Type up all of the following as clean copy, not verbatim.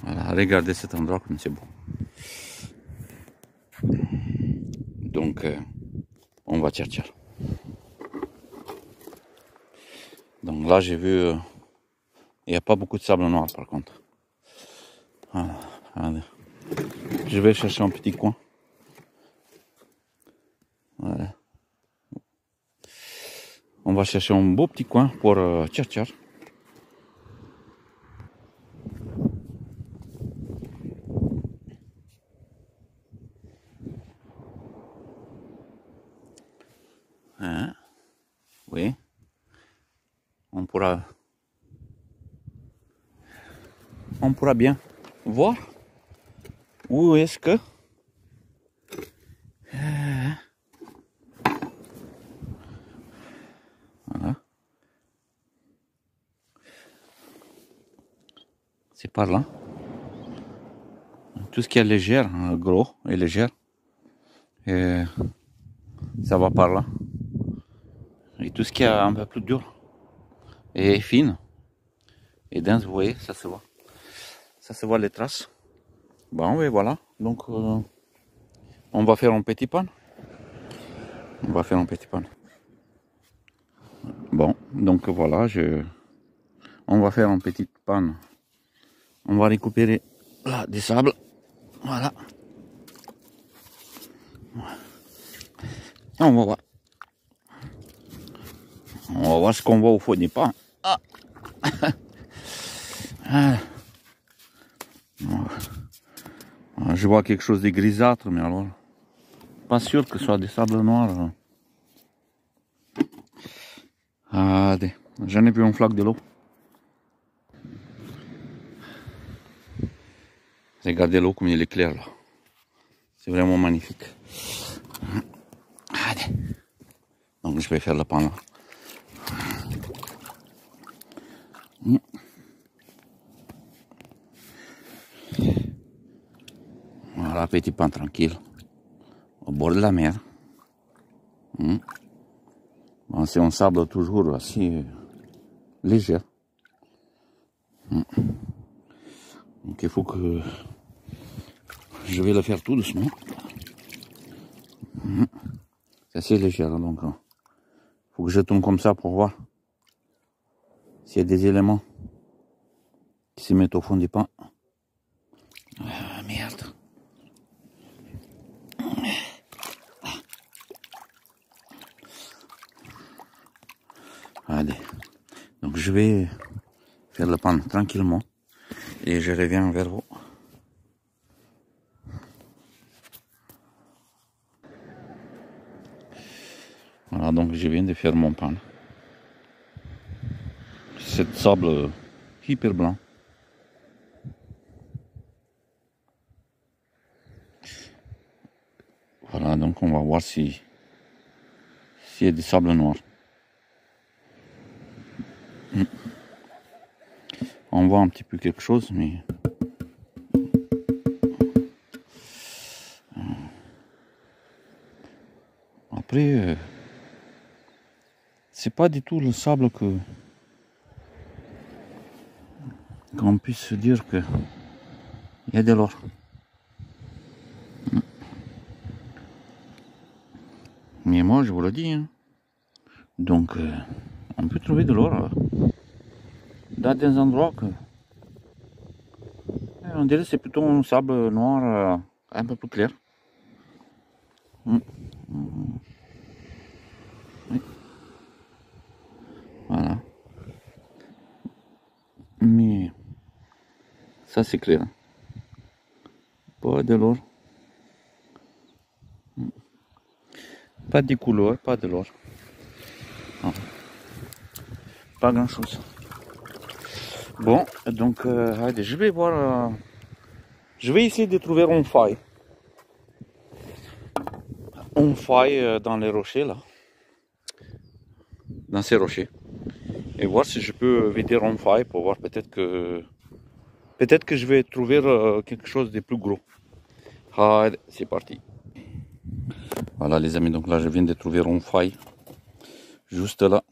Voilà, regardez cet endroit comme c'est beau. Donc, on va chercher. Donc là, j'ai vu, il n'y a pas beaucoup de sable noir par contre. Voilà, allez. Je vais chercher un petit coin. Voilà. On va chercher un beau petit coin pour chercher. Hein? Oui. On pourra bien voir où est-ce que voilà. C'est par là. Tout ce qui est léger, gros et léger, et ça va par là. Et tout ce qui est un peu plus dur et fine et dense, vous voyez, ça se voit. Ça se voit les traces. Bon, oui, voilà. Donc, on va faire un petit pan. On va faire un petit pan. Bon, donc voilà, on va faire un petit pan. On va récupérer là des sables. Voilà. On va voir. On va voir ce qu'on voit au fond du pan. Ah. Ah. Je vois quelque chose de grisâtre, mais alors, pas sûr que ce soit des sables noirs. Allez, j'en ai vu un flaque de l'eau. Regardez l'eau comme il est clair là. C'est vraiment magnifique. Allez. Donc je vais faire le pan là. Voilà, petit pan tranquille. Au bord de la mer. Bon, c'est un sable toujours assez léger. Donc il faut que je vais le faire tout doucement. C'est assez léger, donc il faut que je tourne comme ça pour voir s'il y a des éléments qui se mettent au fond du pan. Ah, merde. Allez, donc je vais faire le pan tranquillement et je reviens vers vous. Voilà, donc je viens de faire mon pan. C'est sable hyper blanc. Voilà, donc on va voir s'il y a du sable noir. On voit un petit peu quelque chose, mais après, c'est pas du tout le sable qu'on puisse se dire que il y a de l'or. Mais moi, je vous le dis, hein. Donc, on peut trouver de l'or dans des endroits que on dirait que c'est plutôt un sable noir un peu plus clair. Oui. Voilà. Mais ça c'est clair. Pas de l'or. Pas de couleur, pas de l'or. Pas grand chose. Bon, donc allez, je vais voir. Je vais essayer de trouver une faille. Une faille dans les rochers là. Dans ces rochers. Et voir si je peux vider une faille pour voir peut-être que je vais trouver quelque chose de plus gros. Allez, c'est parti. Voilà les amis, donc là je viens de trouver une faille. Juste là.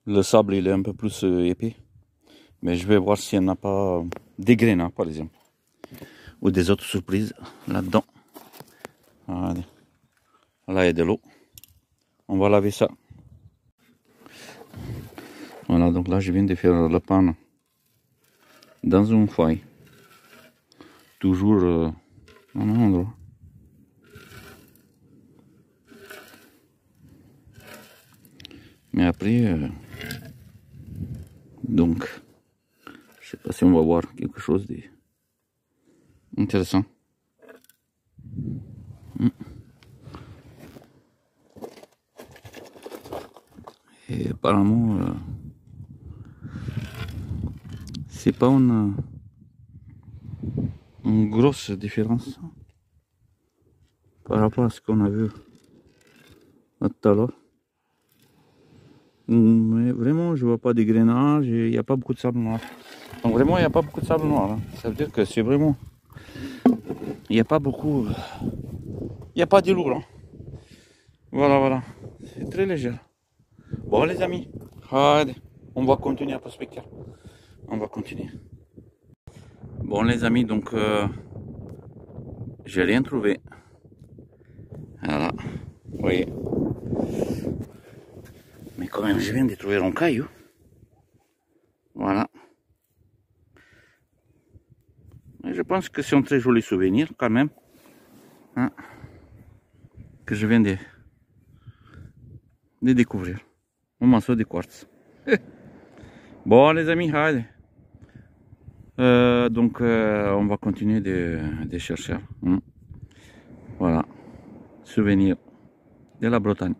Le sable il est un peu plus épais. Mais je vais voir s'il n'y en a pas des grenats par exemple. Ou des autres surprises là-dedans. Allez. Là, il y a de l'eau. On va laver ça. Voilà, donc là, je viens de faire la panne dans une faille. Toujours au même endroit. Mais après, donc, je sais pas si on va voir quelque chose d'intéressant. Et apparemment, c'est pas une grosse différence par rapport à ce qu'on a vu tout à l'heure. Mais vraiment, je vois pas de grenades, il n'y a pas beaucoup de sable noir. Donc vraiment, il n'y a pas beaucoup de sable noir. Hein. Ça veut dire que c'est vraiment... Il n'y a pas beaucoup... Il n'y a pas de lourd. Hein. Voilà, voilà. C'est très léger. Bon les amis, allez, on va continuer à prospecter. On va continuer. Bon les amis, donc j'ai rien trouvé. Voilà, vous voyez. Mais quand même, je viens de trouver un caillou. Voilà. Et je pense que c'est un très joli souvenir quand même. Hein, que je viens de découvrir. Un morceau de quartz. Bon les amis, allez. Donc on va continuer de chercher. Hein. Voilà. Souvenir de la Bretagne.